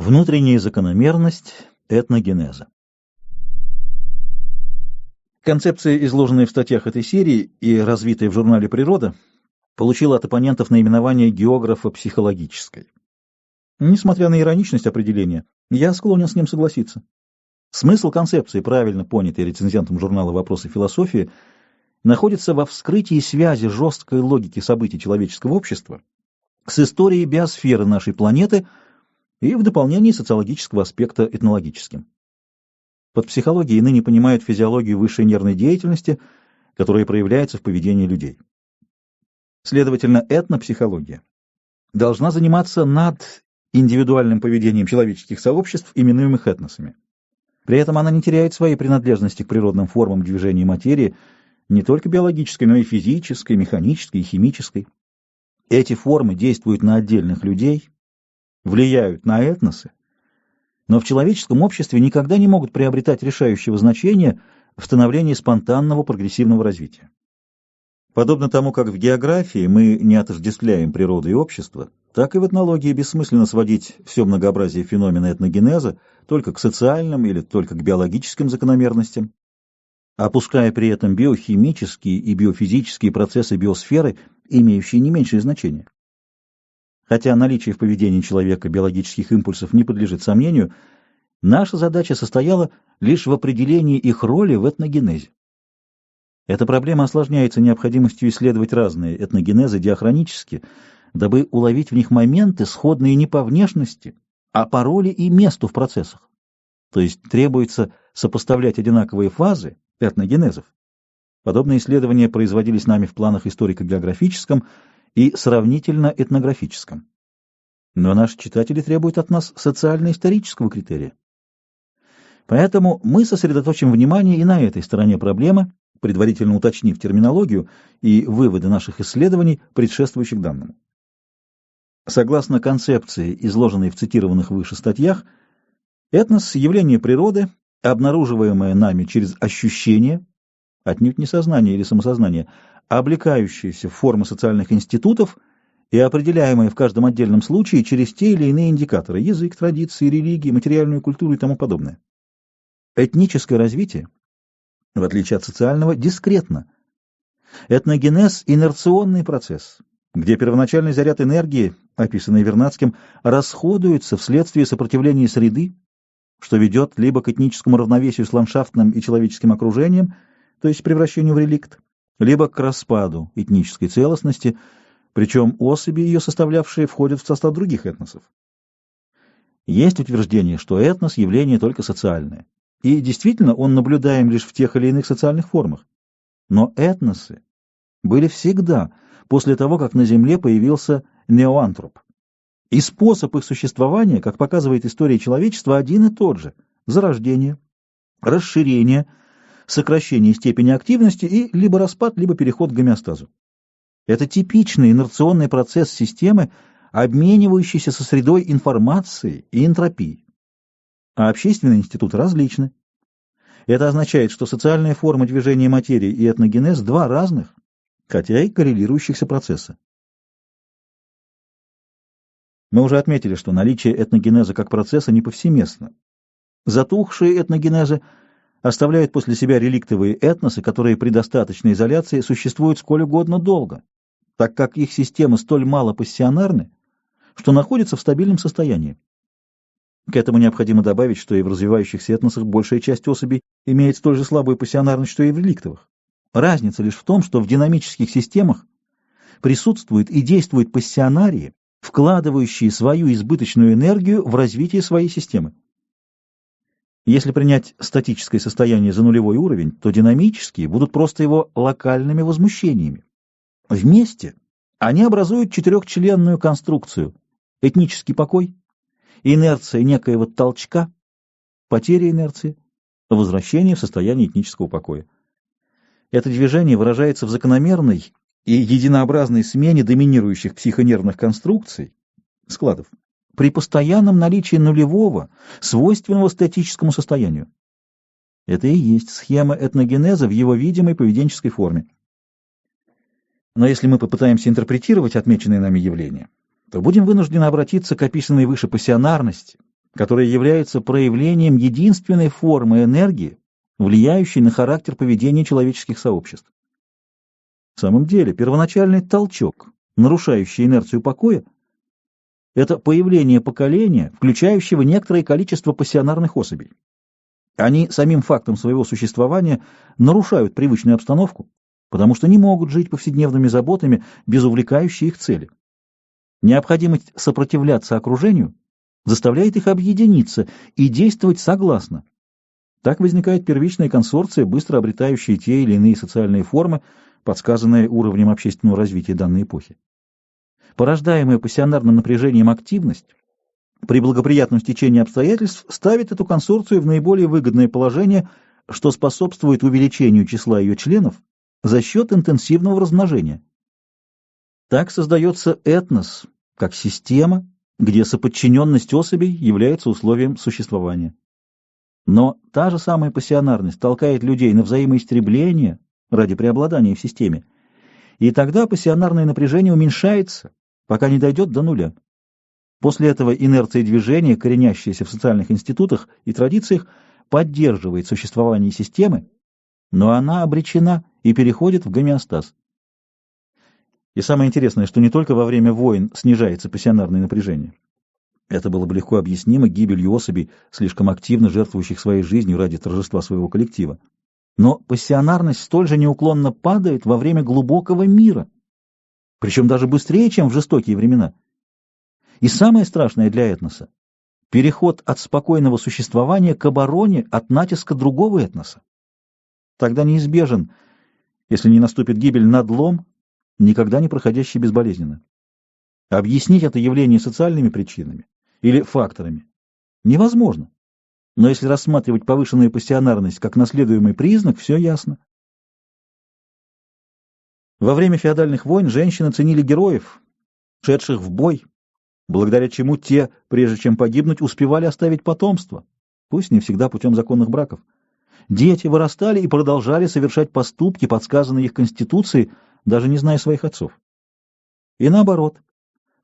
Внутренняя закономерность этногенеза. Концепция, изложенная в статьях этой серии и развитая в журнале «Природа», получила от оппонентов наименование географо-психологической. Несмотря на ироничность определения, я склонен с ним согласиться. Смысл концепции, правильно понятый рецензентом журнала «Вопросы философии», находится во вскрытии связи жесткой логики событий человеческого общества с историей биосферы нашей планеты и в дополнении социологического аспекта этнологическим. Под психологией ныне понимают физиологию высшей нервной деятельности, которая проявляется в поведении людей. Следовательно, этнопсихология должна заниматься над индивидуальным поведением человеческих сообществ, именуемых этносами. При этом она не теряет своей принадлежности к природным формам движения материи, не только биологической, но и физической, механической и химической. Эти формы действуют на отдельных людей, влияют на этносы, но в человеческом обществе никогда не могут приобретать решающего значения в становлении спонтанного прогрессивного развития. Подобно тому, как в географии мы не отождествляем природу и общество, так и в этнологии бессмысленно сводить все многообразие феномена этногенеза только к социальным или только к биологическим закономерностям, опуская при этом биохимические и биофизические процессы биосферы, имеющие не меньшее значение. Хотя наличие в поведении человека биологических импульсов не подлежит сомнению, наша задача состояла лишь в определении их роли в этногенезе. Эта проблема осложняется необходимостью исследовать разные этногенезы диахронически, дабы уловить в них моменты, сходные не по внешности, а по роли и месту в процессах. То есть требуется сопоставлять одинаковые фазы этногенезов. Подобные исследования производились нами в планах историко-географическом и сравнительно-этнографическом. Но наши читатели требуют от нас социально-исторического критерия. Поэтому мы сосредоточим внимание и на этой стороне проблемы, предварительно уточнив терминологию и выводы наших исследований, предшествующих данному. Согласно концепции, изложенной в цитированных выше статьях, этнос — явление природы, обнаруживаемое нами через ощущение, отнюдь не сознание или самосознание, облекающееся в формы социальных институтов и определяемое в каждом отдельном случае через те или иные индикаторы — язык, традиции, религии, материальную культуру и тому подобное. Этническое развитие, в отличие от социального, дискретно. Этногенез — инерционный процесс, где первоначальный заряд энергии, описанный Вернадским, расходуется вследствие сопротивления среды, что ведет либо к этническому равновесию с ландшафтным и человеческим окружением, то есть превращению в реликт, либо к распаду этнической целостности, причем особи, ее составлявшие, входят в состав других этносов. Есть утверждение, что этнос — явление только социальное, и действительно он наблюдаем лишь в тех или иных социальных формах. Но этносы были всегда, после того, как на Земле появился неоантроп. И способ их существования, как показывает история человечества, один и тот же — зарождение, расширение, сокращение степени активности и либо распад, либо переход к гомеостазу. Это типичный инерционный процесс системы, обменивающийся со средой информацией и энтропией. А общественные институты различны. Это означает, что социальная форма движения материи и этногенез — два разных, хотя и коррелирующихся процесса. Мы уже отметили, что наличие этногенеза как процесса не повсеместно. Затухшие этногенезы оставляют после себя реликтовые этносы, которые при достаточной изоляции существуют сколь угодно долго, так как их системы столь мало пассионарны, что находятся в стабильном состоянии. К этому необходимо добавить, что и в развивающихся этносах большая часть особей имеет столь же слабую пассионарность, что и в реликтовых. Разница лишь в том, что в динамических системах присутствуют и действуют пассионарии, вкладывающие свою избыточную энергию в развитие своей системы. Если принять статическое состояние за нулевой уровень, то динамические будут просто его локальными возмущениями. Вместе они образуют четырехчленную конструкцию: этнический покой, инерция некоего толчка, потеря инерции, возвращение в состояние этнического покоя. Это движение выражается в закономерной и единообразной смене доминирующих психонервных конструкций, складов, при постоянном наличии нулевого, свойственного статическому состоянию. Это и есть схема этногенеза в его видимой поведенческой форме. Но если мы попытаемся интерпретировать отмеченные нами явления, то будем вынуждены обратиться к описанной выше пассионарности, которое является проявлением единственной формы энергии, влияющей на характер поведения человеческих сообществ. В самом деле, первоначальный толчок, нарушающий инерцию покоя, это появление поколения, включающего некоторое количество пассионарных особей. Они самим фактом своего существования нарушают привычную обстановку, потому что не могут жить повседневными заботами без увлекающей их цели. Необходимость сопротивляться окружению заставляет их объединиться и действовать согласно. Так возникает первичная консорция, быстро обретающая те или иные социальные формы, подсказанные уровнем общественного развития данной эпохи. Порождаемая пассионарным напряжением активность при благоприятном стечении обстоятельств ставит эту консорцию в наиболее выгодное положение, что способствует увеличению числа ее членов за счет интенсивного размножения. Так создается этнос, как система, где соподчиненность особей является условием существования. Но та же самая пассионарность толкает людей на взаимоистребление ради преобладания в системе, и тогда пассионарное напряжение уменьшается, пока не дойдет до нуля. После этого инерция движения, коренящаяся в социальных институтах и традициях, поддерживает существование системы, но она обречена и переходит в гомеостаз. И самое интересное, что не только во время войн снижается пассионарное напряжение. Это было бы легко объяснимо гибелью особей, слишком активно жертвующих своей жизнью ради торжества своего коллектива. Но пассионарность столь же неуклонно падает во время глубокого мира, причем даже быстрее, чем в жестокие времена. И самое страшное для этноса — переход от спокойного существования к обороне от натиска другого этноса. Тогда неизбежен, если не наступит гибель, надлом, никогда не проходящий безболезненно. Объяснить это явление социальными причинами или факторами невозможно. Но если рассматривать повышенную пассионарность как наследуемый признак, все ясно. Во время феодальных войн женщины ценили героев, шедших в бой, благодаря чему те, прежде чем погибнуть, успевали оставить потомство, пусть не всегда путем законных браков. Дети вырастали и продолжали совершать поступки, подсказанные их конституцией, даже не зная своих отцов. И наоборот,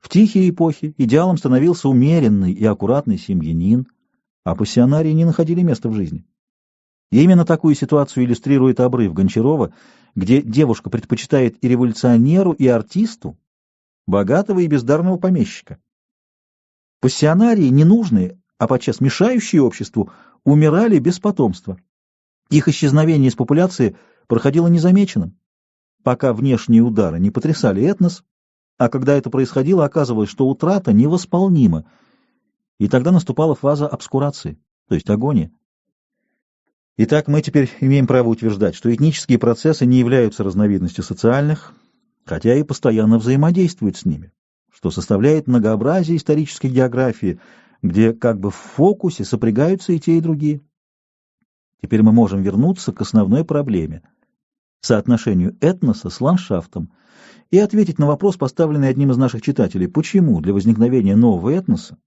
в тихие эпохи идеалом становился умеренный и аккуратный семьянин, а пассионарии не находили места в жизни. И именно такую ситуацию иллюстрирует обрыв Гончарова, где девушка предпочитает и революционеру, и артисту богатого и бездарного помещика. Пассионарии, ненужные, а подчас мешающие обществу, умирали без потомства. Их исчезновение из популяции проходило незамеченным, пока внешние удары не потрясали этнос, а когда это происходило, оказывалось, что утрата невосполнима, и тогда наступала фаза обскурации, то есть агония. Итак, мы теперь имеем право утверждать, что этнические процессы не являются разновидностью социальных, хотя и постоянно взаимодействуют с ними, что составляет многообразие исторической географии, где как бы в фокусе сопрягаются и те, и другие. Теперь мы можем вернуться к основной проблеме — соотношению этноса с ландшафтом, и ответить на вопрос, поставленный одним из наших читателей: почему для возникновения нового этноса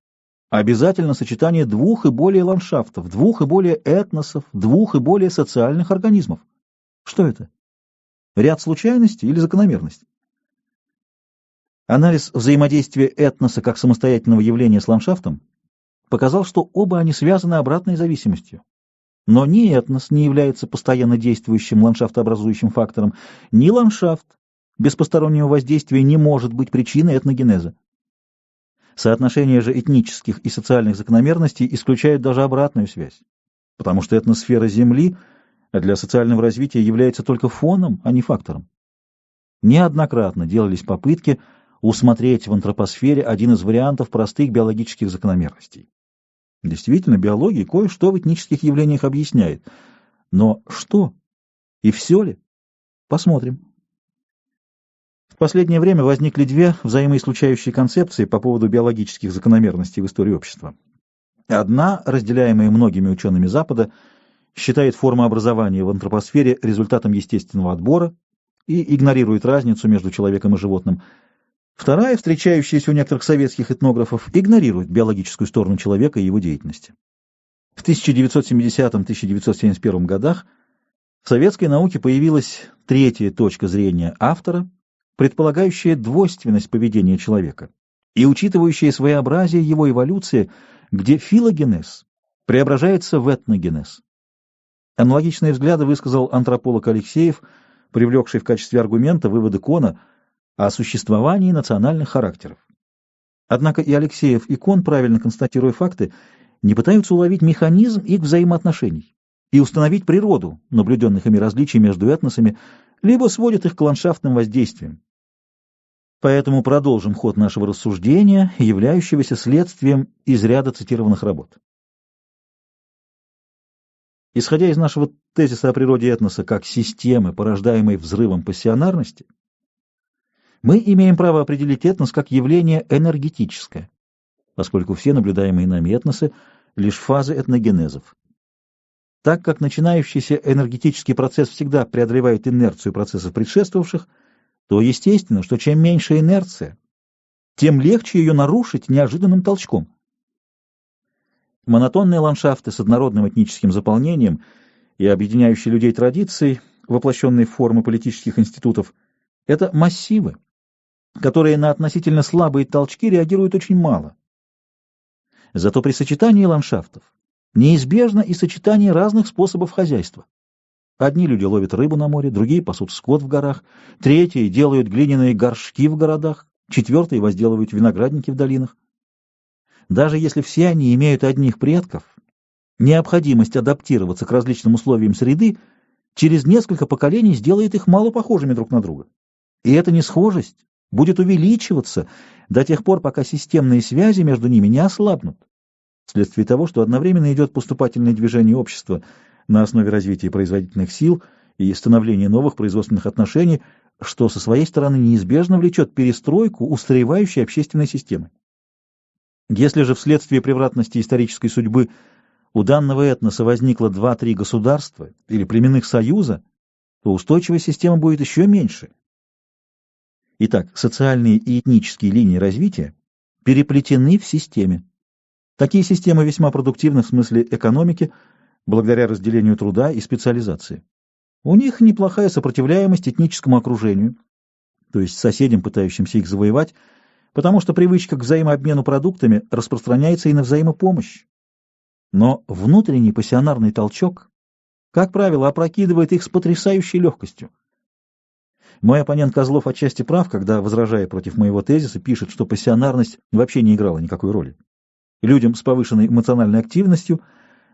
обязательно сочетание двух и более ландшафтов, двух и более этносов, двух и более социальных организмов? Что это? Ряд случайностей или закономерность? Анализ взаимодействия этноса как самостоятельного явления с ландшафтом показал, что оба они связаны обратной зависимостью. Но ни этнос не является постоянно действующим ландшафтообразующим фактором, ни ландшафт без постороннего воздействия не может быть причиной этногенеза. Соотношение же этнических и социальных закономерностей исключает даже обратную связь, потому что этносфера Земли для социального развития является только фоном, а не фактором. Неоднократно делались попытки усмотреть в антропосфере один из вариантов простых биологических закономерностей. Действительно, биология кое-что в этнических явлениях объясняет. Но что? И все ли? Посмотрим. В последнее время возникли две взаимоисключающие концепции по поводу биологических закономерностей в истории общества. Одна, разделяемая многими учеными Запада, считает формообразование в антропосфере результатом естественного отбора и игнорирует разницу между человеком и животным. Вторая, встречающаяся у некоторых советских этнографов, игнорирует биологическую сторону человека и его деятельности. В 1970-1971 годах в советской науке появилась третья точка зрения автора, предполагающая двойственность поведения человека и учитывающая своеобразие его эволюции, где филогенез преображается в этногенез. Аналогичные взгляды высказал антрополог Алексеев, привлекший в качестве аргумента выводы Кона о существовании национальных характеров. Однако и Алексеев, и Кон, правильно констатируя факты, не пытаются уловить механизм их взаимоотношений и установить природу наблюденных ими различий между этносами, либо сводят их к ландшафтным воздействиям. Поэтому продолжим ход нашего рассуждения, являющегося следствием из ряда цитированных работ. Исходя из нашего тезиса о природе этноса как системы, порождаемой взрывом пассионарности, мы имеем право определить этнос как явление энергетическое, поскольку все наблюдаемые нами этносы — лишь фазы этногенезов. Так как начинающийся энергетический процесс всегда преодолевает инерцию процессов предшествовавших, то естественно, что чем меньше инерция, тем легче ее нарушить неожиданным толчком. Монотонные ландшафты с однородным этническим заполнением и объединяющие людей традицией, воплощенные в формы политических институтов, это массивы, которые на относительно слабые толчки реагируют очень мало. Зато при сочетании ландшафтов неизбежно и сочетание разных способов хозяйства. Одни люди ловят рыбу на море, другие пасут скот в горах, третьи делают глиняные горшки в городах, четвертые возделывают виноградники в долинах. Даже если все они имеют одних предков, необходимость адаптироваться к различным условиям среды через несколько поколений сделает их мало похожими друг на друга. И эта несхожесть будет увеличиваться до тех пор, пока системные связи между ними не ослабнут, вследствие того, что одновременно идет поступательное движение общества на основе развития производительных сил и становления новых производственных отношений, что со своей стороны неизбежно влечет перестройку устаревающей общественной системы. Если же вследствие превратности исторической судьбы у данного этноса возникло 2-3 государства или племенных союза, то устойчивая система будет еще меньше. Итак, социальные и этнические линии развития переплетены в системе. Такие системы весьма продуктивны в смысле экономики, благодаря разделению труда и специализации. У них неплохая сопротивляемость этническому окружению, то есть соседям, пытающимся их завоевать, потому что привычка к взаимообмену продуктами распространяется и на взаимопомощь. Но внутренний пассионарный толчок, как правило, опрокидывает их с потрясающей легкостью. Мой оппонент Козлов отчасти прав, когда, возражая против моего тезиса, пишет, что пассионарность вообще не играла никакой роли. Людям с повышенной эмоциональной активностью,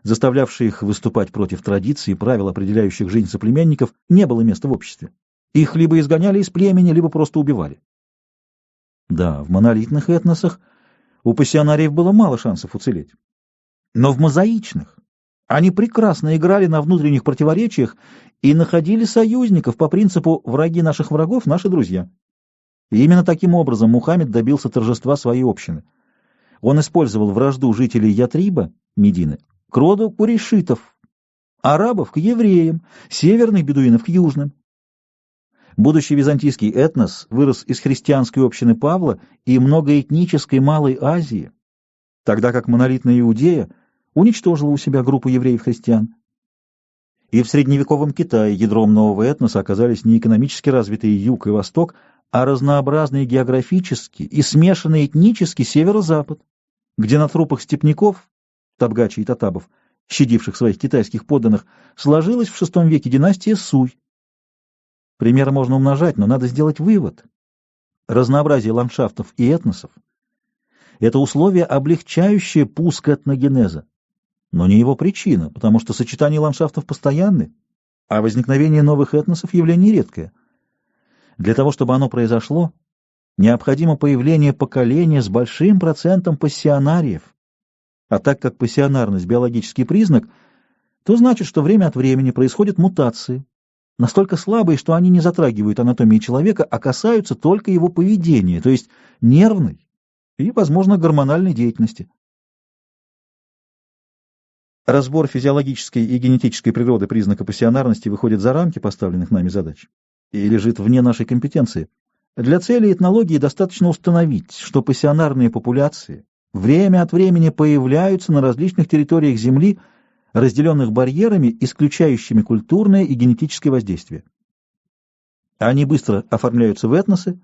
заставлявшие их выступать против традиций и правил, определяющих жизнь соплеменников, не было места в обществе. Их либо изгоняли из племени, либо просто убивали. Да, в монолитных этносах у пассионариев было мало шансов уцелеть. Но в мозаичных они прекрасно играли на внутренних противоречиях и находили союзников по принципу «враги наших врагов – наши друзья». И именно таким образом Мухаммед добился торжества своей общины. Он использовал вражду жителей Ятриба, Медины, к роду курешитов, арабов к евреям, северных бедуинов к южным. Будущий византийский этнос вырос из христианской общины Павла и многоэтнической Малой Азии, тогда как монолитная Иудея уничтожила у себя группу евреев-христиан. И в средневековом Китае ядром нового этноса оказались не экономически развитые Юг и Восток, а разнообразные географически и смешанный этнически Северо-Запад, где на трупах степняков, табгачей и татабов, щадивших своих китайских подданных, сложилась в VI веке династия Суй. Примеры можно умножать, но надо сделать вывод. Разнообразие ландшафтов и этносов — это условие, облегчающее пуск этногенеза, но не его причина, потому что сочетание ландшафтов постоянны, а возникновение новых этносов — явление редкое. Для того, чтобы оно произошло, необходимо появление поколения с большим процентом пассионариев. А так как пассионарность — биологический признак, то значит, что время от времени происходят мутации, настолько слабые, что они не затрагивают анатомии человека, а касаются только его поведения, то есть нервной и, возможно, гормональной деятельности. Разбор физиологической и генетической природы признака пассионарности выходит за рамки поставленных нами задач и лежит вне нашей компетенции. Для целей этнологии достаточно установить, что пассионарные популяции время от времени появляются на различных территориях Земли, разделенных барьерами, исключающими культурное и генетическое воздействие. Они быстро оформляются в этносы,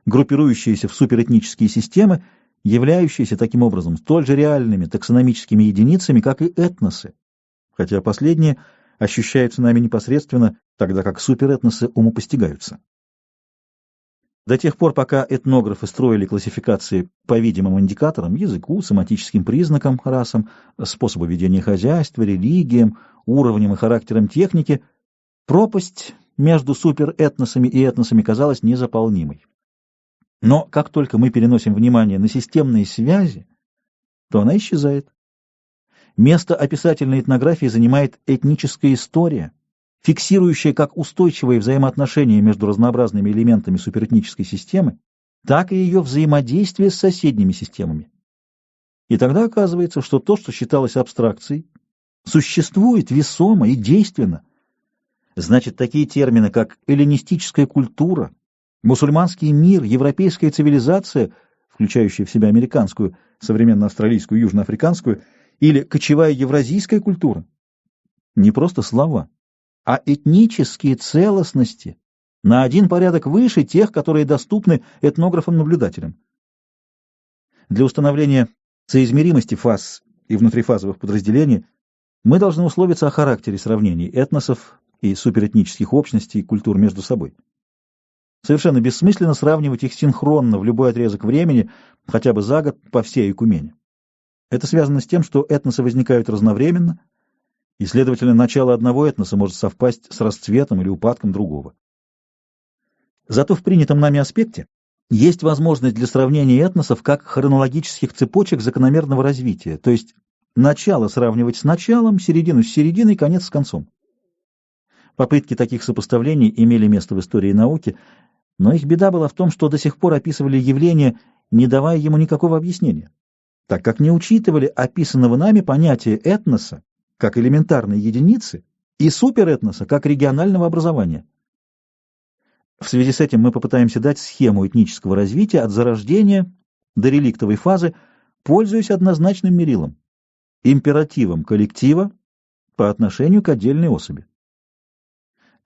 группирующиеся в суперэтнические системы являющиеся таким образом столь же реальными таксономическими единицами, как и этносы, хотя последние ощущаются нами непосредственно, тогда как суперэтносы умопостигаются. До тех пор, пока этнографы строили классификации по видимым индикаторам, языку, семантическим признакам, расам, способу ведения хозяйства, религиям, уровням и характерам техники, пропасть между суперэтносами и этносами казалась незаполнимой. Но как только мы переносим внимание на системные связи, то она исчезает. Место описательной этнографии занимает этническая история, фиксирующая как устойчивые взаимоотношения между разнообразными элементами суперэтнической системы, так и ее взаимодействие с соседними системами. И тогда оказывается, что то, что считалось абстракцией, существует весомо и действенно. Значит, такие термины, как эллинистическая культура, мусульманский мир, европейская цивилизация, включающая в себя американскую, современно-австралийскую, южноафриканскую, или кочевая евразийская культура, не просто слова, а этнические целостности на один порядок выше тех, которые доступны этнографам-наблюдателям. Для установления соизмеримости фаз и внутрифазовых подразделений мы должны условиться о характере сравнений этносов и суперэтнических общностей и культур между собой. Совершенно бессмысленно сравнивать их синхронно в любой отрезок времени, хотя бы за год, по всей Экумене. Это связано с тем, что этносы возникают разновременно, и, следовательно, начало одного этноса может совпасть с расцветом или упадком другого. Зато в принятом нами аспекте есть возможность для сравнения этносов как хронологических цепочек закономерного развития, то есть начало сравнивать с началом, середину с серединой, конец с концом. Попытки таких сопоставлений имели место в истории науки, но их беда была в том, что до сих пор описывали явление, не давая ему никакого объяснения, так как не учитывали описанного нами понятия этноса как элементарной единицы и суперэтноса как регионального образования. В связи с этим мы попытаемся дать схему этнического развития от зарождения до реликтовой фазы, пользуясь однозначным мерилом – императивом коллектива по отношению к отдельной особи.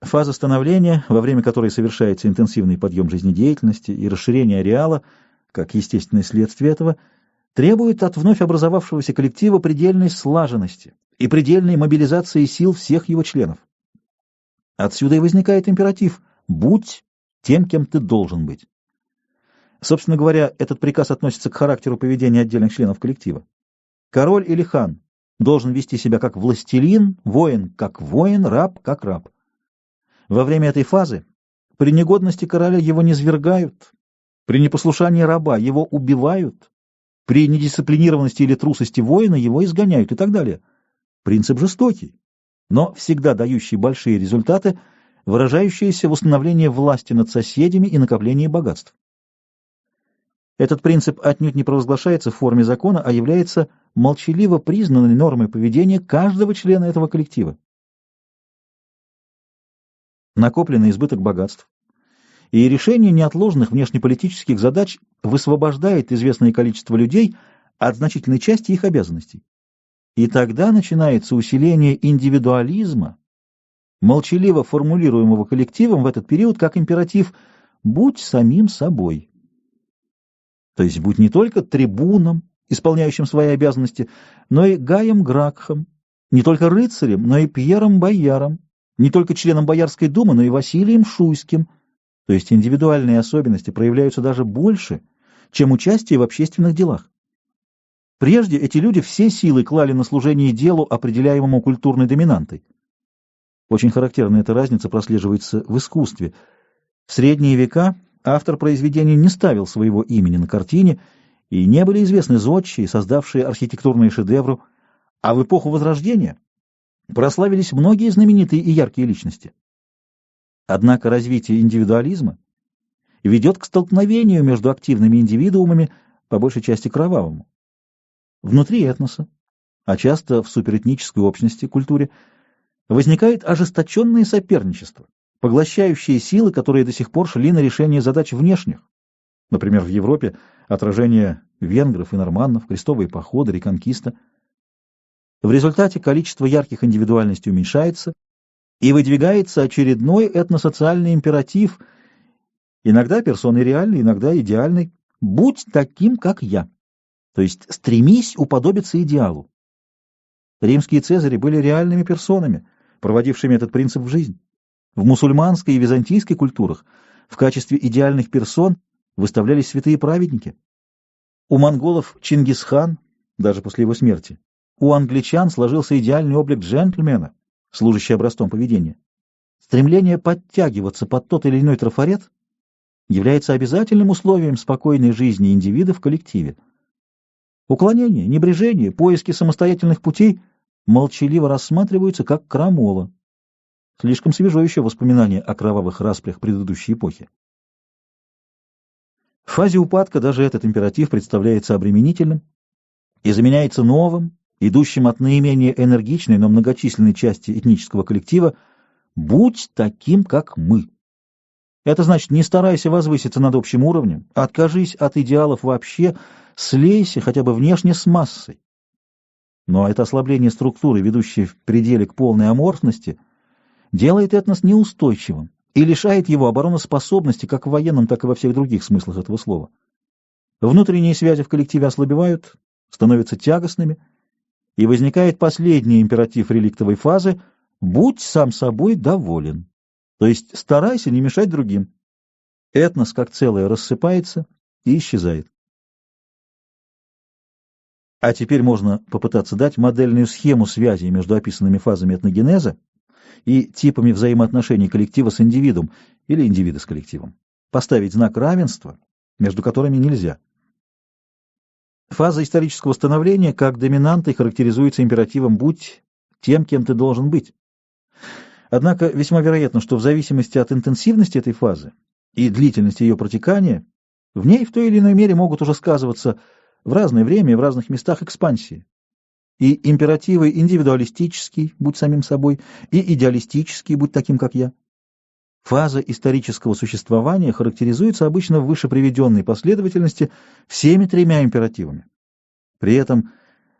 Фаза становления, во время которой совершается интенсивный подъем жизнедеятельности и расширение ареала, как естественное следствие этого, требует от вновь образовавшегося коллектива предельной слаженности и предельной мобилизации сил всех его членов. Отсюда и возникает императив «будь тем, кем ты должен быть». Собственно говоря, этот приказ относится к характеру поведения отдельных членов коллектива. Король или хан должен вести себя как властелин, воин как воин, раб как раб. Во время этой фазы при негодности короля его низвергают, при непослушании раба его убивают, при недисциплинированности или трусости воина его изгоняют и так далее. Принцип жестокий, но всегда дающий большие результаты, выражающиеся в установлении власти над соседями и накоплении богатств. Этот принцип отнюдь не провозглашается в форме закона, а является молчаливо признанной нормой поведения каждого члена этого коллектива. Накопленный избыток богатств и решение неотложных внешнеполитических задач высвобождает известное количество людей от значительной части их обязанностей. И тогда начинается усиление индивидуализма, молчаливо формулируемого коллективом в этот период как императив «будь самим собой». То есть будь не только трибуном, исполняющим свои обязанности, но и Гаем Гракхом, не только рыцарем, но и Пьером Бояром, не только членом Боярской думы, но и Василием Шуйским. То есть индивидуальные особенности проявляются даже больше, чем участие в общественных делах. Прежде эти люди все силы клали на служение делу, определяемому культурной доминантой. Очень характерна эта разница прослеживается в искусстве. В средние века автор произведения не ставил своего имени на картине, и не были известны зодчие, создавшие архитектурные шедевры, а в эпоху Возрождения прославились многие знаменитые и яркие личности. Однако развитие индивидуализма ведет к столкновению между активными индивидуумами, по большей части кровавому. Внутри этноса, а часто в суперэтнической общности, культуре, возникает ожесточенное соперничество, поглощающие силы, которые до сих пор шли на решение задач внешних. Например, в Европе отражение венгров и норманнов, крестовые походы, реконкиста. В результате количество ярких индивидуальностей уменьшается, и выдвигается очередной этносоциальный императив, иногда персоной реальной, иногда идеальной: «Будь таким, как я». то есть стремись уподобиться идеалу. Римские цезари были реальными персонами, проводившими этот принцип в жизнь. В мусульманской и византийской культурах в качестве идеальных персон выставлялись святые праведники. У монголов Чингисхан, даже после его смерти. У англичан сложился идеальный облик джентльмена, служащий образцом поведения. Стремление подтягиваться под тот или иной трафарет является обязательным условием спокойной жизни индивида в коллективе. Уклонение, небрежение, поиски самостоятельных путей молчаливо рассматриваются как крамола. Слишком свежо еще воспоминание о кровавых распрях предыдущей эпохи. В фазе упадка даже этот императив представляется обременительным и заменяется новым, идущим от наименее энергичной, но многочисленной части этнического коллектива: «Будь таким, как мы». Это значит, не старайся возвыситься над общим уровнем, откажись от идеалов вообще, слейся хотя бы внешне с массой. Но это ослабление структуры, ведущей в пределе к полной аморфности, делает этнос неустойчивым и лишает его обороноспособности как в военном, так и во всех других смыслах этого слова. Внутренние связи в коллективе ослабевают, становятся тягостными, и возникает последний императив реликтовой фазы: «Будь сам собой доволен», то есть старайся не мешать другим. Этнос как целое рассыпается и исчезает. А теперь можно попытаться дать модельную схему связи между описанными фазами этногенеза и типами взаимоотношений коллектива с индивидом или индивида с коллективом. Поставить знак равенства, между которыми нельзя. Фаза исторического становления как доминантой характеризуется императивом «будь тем, кем ты должен быть». Однако весьма вероятно, что в зависимости от интенсивности этой фазы и длительности ее протекания, в ней в той или иной мере могут уже сказываться в разное время и в разных местах экспансии. И императивы индивидуалистический, будь самим собой, и идеалистический, будь таким, как я. Фаза исторического существования характеризуется обычно в выше приведенной последовательности всеми тремя императивами. При этом,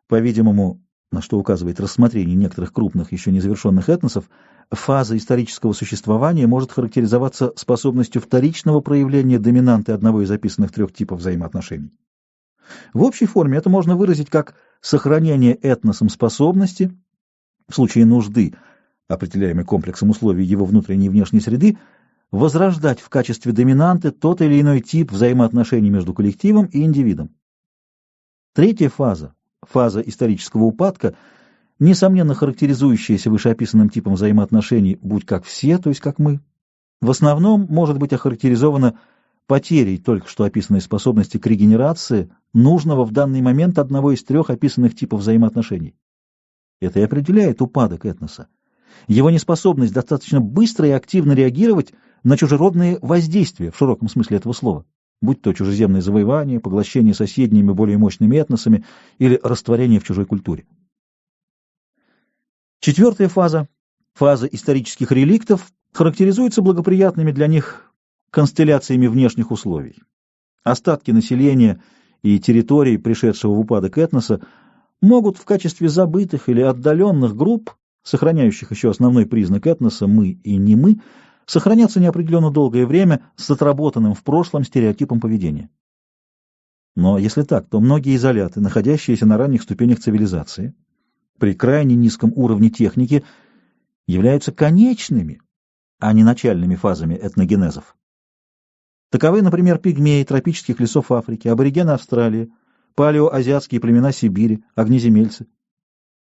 по-видимому, на что указывает рассмотрение некоторых крупных еще незавершенных этносов, фаза исторического существования может характеризоваться способностью вторичного проявления доминанты одного из описанных трех типов взаимоотношений. В общей форме это можно выразить как сохранение этносом способности, в случае нужды, определяемой комплексом условий его внутренней и внешней среды, возрождать в качестве доминанты тот или иной тип взаимоотношений между коллективом и индивидом. Третья фаза, фаза исторического упадка, несомненно характеризующаяся вышеописанным типом взаимоотношений «будь как все», то есть как мы, в основном может быть охарактеризована потерей только что описанной способности к регенерации нужного в данный момент одного из трех описанных типов взаимоотношений. Это и определяет упадок этноса. Его неспособность достаточно быстро и активно реагировать на чужеродные воздействия в широком смысле этого слова, будь то чужеземные завоевания, поглощение соседними более мощными этносами или растворение в чужой культуре. Четвертая фаза, фаза исторических реликтов, характеризуется благоприятными для них констелляциями внешних условий. Остатки населения и территорий, пришедшего в упадок этноса, могут в качестве забытых или отдаленных групп, сохраняющих еще основной признак этноса «мы» и «не мы», сохраняться неопределенно долгое время с отработанным в прошлом стереотипом поведения. Но если так, то многие изоляты, находящиеся на ранних ступенях цивилизации, при крайне низком уровне техники, являются конечными, а не начальными фазами этногенезов. Таковы, например, пигмеи тропических лесов Африки, аборигены Австралии, палеоазиатские племена Сибири, огнеземельцы.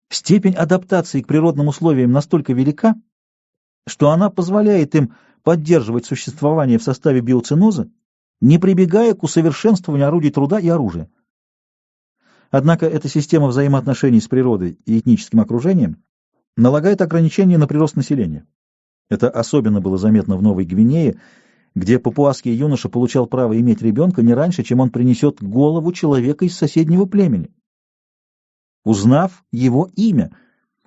Степень адаптации к природным условиям настолько велика, что она позволяет им поддерживать существование в составе биоценоза, не прибегая к усовершенствованию орудий труда и оружия. Однако эта система взаимоотношений с природой и этническим окружением налагает ограничения на прирост населения. Это особенно было заметно в Новой Гвинее, где папуасский юноша получал право иметь ребенка не раньше, чем он принесет голову человека из соседнего племени, узнав его имя,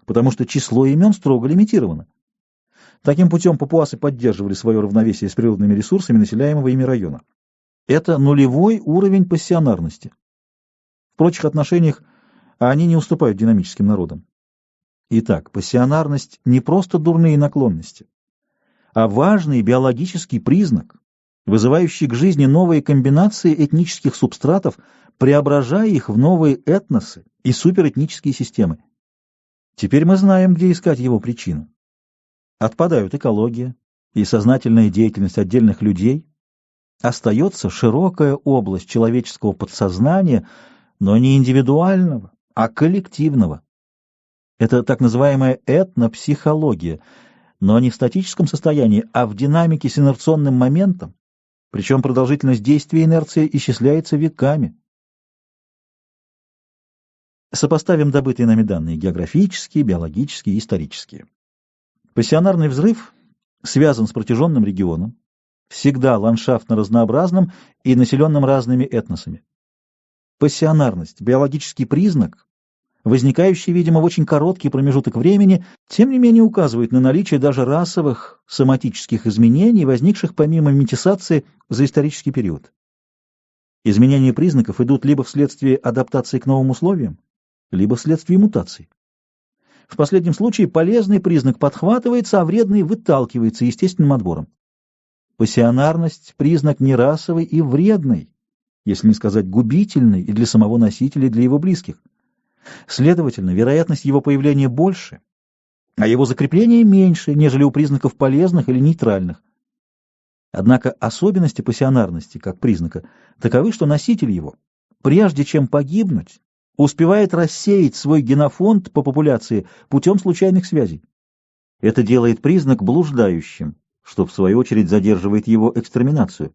потому что число имен строго лимитировано. Таким путем папуасы поддерживали свое равновесие с природными ресурсами населяемого ими района. Это нулевой уровень пассионарности. В прочих отношениях они не уступают динамическим народам. Итак, пассионарность не просто дурные наклонности, а важный биологический признак, вызывающий к жизни новые комбинации этнических субстратов, преображая их в новые этносы и суперэтнические системы. Теперь мы знаем, где искать его причину. Отпадают экология и сознательная деятельность отдельных людей. Остается широкая область человеческого подсознания, но не индивидуального, а коллективного. Это так называемая этнопсихология, но не в статическом состоянии, а в динамике с инерционным моментом, причем продолжительность действия инерции исчисляется веками. Сопоставим добытые нами данные географические, биологические и исторические. Пассионарный взрыв связан с протяженным регионом, всегда ландшафтно разнообразным и населенным разными этносами. Пассионарность — биологический признак, возникающий, видимо, в очень короткий промежуток времени, тем не менее указывает на наличие даже расовых соматических изменений, возникших помимо метисации за исторический период. Изменения признаков идут либо вследствие адаптации к новым условиям, либо вследствие мутаций. В последнем случае полезный признак подхватывается, а вредный выталкивается естественным отбором. Пассионарность — признак нерасовый и вредный, если не сказать губительный и для самого носителя, и для его близких. Следовательно, вероятность его появления больше, а его закрепление меньше, нежели у признаков полезных или нейтральных. Однако особенности пассионарности, как признака, таковы, что носитель его, прежде чем погибнуть, успевает рассеять свой генофонд по популяции путем случайных связей. Это делает признак блуждающим, что в свою очередь задерживает его экстерминацию.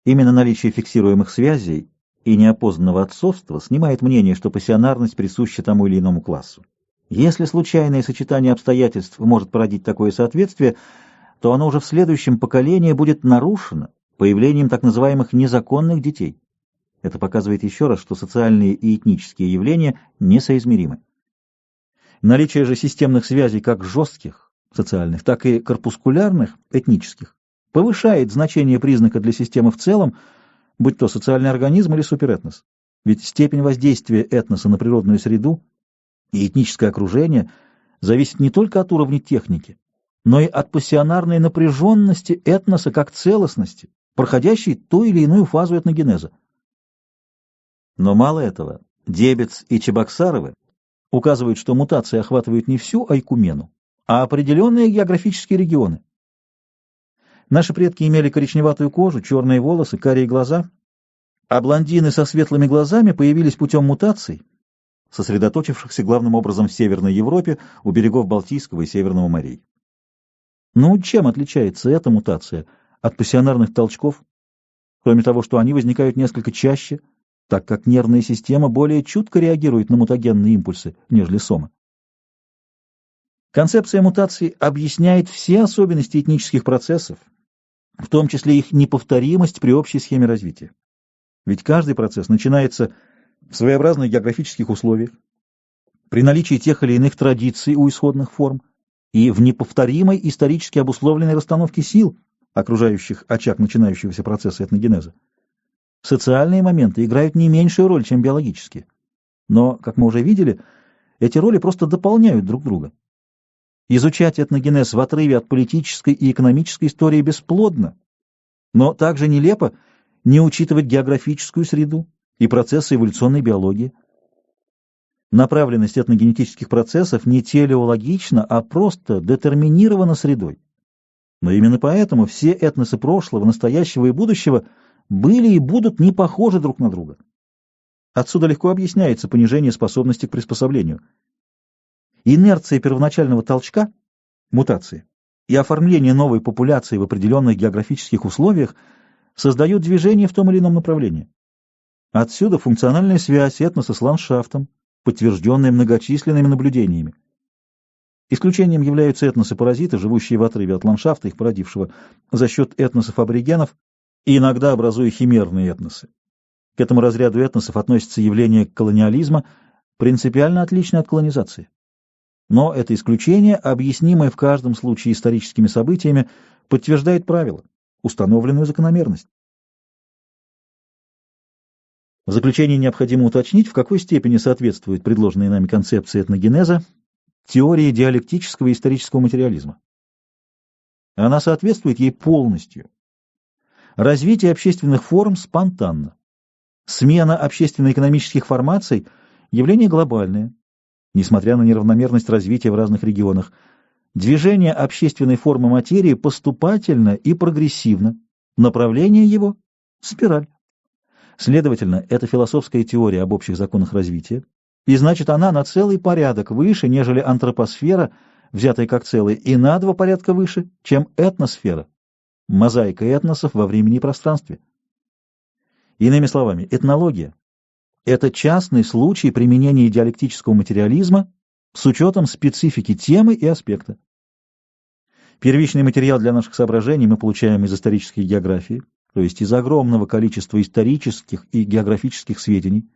Именно наличие фиксируемых связей и неопознанного отцовства снимает мнение, что пассионарность присуща тому или иному классу. Если случайное сочетание обстоятельств может породить такое соответствие, то оно уже в следующем поколении будет нарушено появлением так называемых незаконных детей. Это показывает еще раз, что социальные и этнические явления несоизмеримы. Наличие же системных связей как жестких, социальных, так и корпускулярных, этнических, повышает значение признака для системы в целом, будь то социальный организм или суперэтнос. Ведь степень воздействия этноса на природную среду и этническое окружение зависит не только от уровня техники, но и от пассионарной напряженности этноса как целостности, проходящей ту или иную фазу этногенеза. Но мало этого. Дебец и Чебоксаровы указывают, что мутации охватывают не всю Айкумену, а определенные географические регионы. Наши предки имели коричневатую кожу, черные волосы, карие глаза, а блондины со светлыми глазами появились путем мутаций, сосредоточившихся главным образом в Северной Европе у берегов Балтийского и Северного морей. Ну, чем отличается эта мутация от пассионарных толчков, кроме того, что они возникают несколько чаще, так как нервная система более чутко реагирует на мутагенные импульсы, нежели сома? Концепция мутаций объясняет все особенности этнических процессов, в том числе их неповторимость при общей схеме развития. Ведь каждый процесс начинается в своеобразных географических условиях, при наличии тех или иных традиций у исходных форм и в неповторимой исторически обусловленной расстановке сил, окружающих очаг начинающегося процесса этногенеза. Социальные моменты играют не меньшую роль, чем биологические. Но, как мы уже видели, эти роли просто дополняют друг друга. Изучать этногенез в отрыве от политической и экономической истории бесплодно, но также нелепо не учитывать географическую среду и процессы эволюционной биологии. Направленность этногенетических процессов не телеологична, а просто детерминирована средой. Но именно поэтому все этносы прошлого, настоящего и будущего были и будут не похожи друг на друга. Отсюда легко объясняется понижение способности к приспособлению. Инерция первоначального толчка, мутации, и оформление новой популяции в определенных географических условиях создают движение в том или ином направлении. Отсюда функциональная связь этноса с ландшафтом, подтвержденная многочисленными наблюдениями. Исключением являются этносы-паразиты, живущие в отрыве от ландшафта, их породившего, за счет этносов аборигенов и иногда образуя химерные этносы. К этому разряду этносов относится явление колониализма, принципиально отличное от колонизации. Но это исключение, объяснимое в каждом случае историческими событиями, подтверждает правило, установленную закономерность. В заключение необходимо уточнить, в какой степени соответствует предложенной нами концепции этногенеза теории диалектического и исторического материализма. Она соответствует ей полностью. Развитие общественных форм спонтанно. Смена общественно-экономических формаций– явление глобальное, несмотря на неравномерность развития в разных регионах. Движение общественной формы материи поступательно и прогрессивно. Направление его– спираль. Следовательно, это философская теория об общих законах развития, и значит она на целый порядок выше, нежели антропосфера, взятая как целое, и на 2 порядка выше, чем этносфера, мозаика этносов во времени и пространстве. Иными словами, этнология – это частный случай применения диалектического материализма с учетом специфики темы и аспекта. Первичный материал для наших соображений мы получаем из исторической географии, то есть из огромного количества исторических и географических сведений.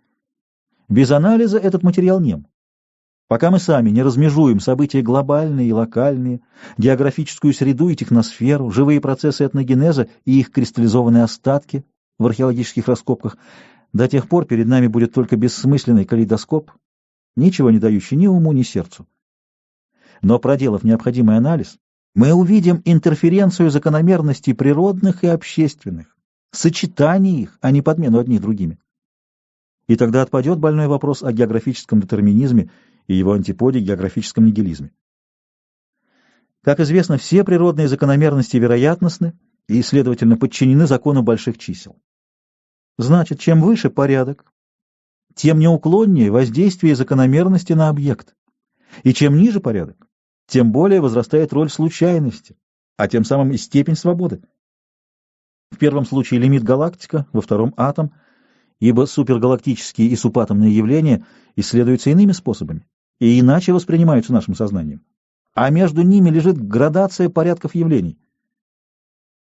Без анализа этот материал нем. Пока мы сами не размежуем события глобальные и локальные, географическую среду и техносферу, живые процессы этногенеза и их кристаллизованные остатки в археологических раскопках, до тех пор перед нами будет только бессмысленный калейдоскоп, ничего не дающий ни уму, ни сердцу. Но проделав необходимый анализ, мы увидим интерференцию закономерностей природных и общественных, сочетание их, а не подмену одних другими. И тогда отпадет больной вопрос о географическом детерминизме и его антиподе географическом нигилизме. Как известно, все природные закономерности вероятностны и, следовательно, подчинены закону больших чисел. Значит, чем выше порядок, тем неуклоннее воздействие закономерности на объект, и чем ниже порядок, тем более возрастает роль случайности, а тем самым и степень свободы. В первом случае лимит галактика, во втором атом, ибо супергалактические и субатомные явления исследуются иными способами и иначе воспринимаются нашим сознанием, а между ними лежит градация порядков явлений.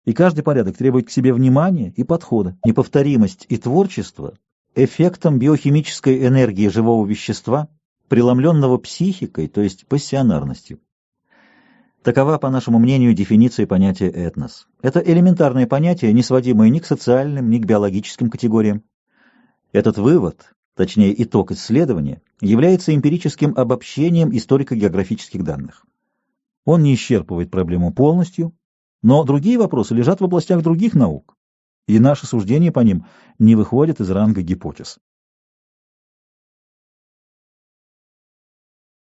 И каждый порядок требует к себе внимания и подхода, неповторимость и творчество эффектом биохимической энергии живого вещества, преломленного психикой, то есть пассионарностью. Такова, по нашему мнению, дефиниция понятия этнос. Это элементарное понятие, не сводимое ни к социальным, ни к биологическим категориям. Этот вывод, точнее итог исследования, является эмпирическим обобщением историко-географических данных. Он не исчерпывает проблему полностью, но другие вопросы лежат в областях других наук, и наши суждения по ним не выходят из ранга гипотез.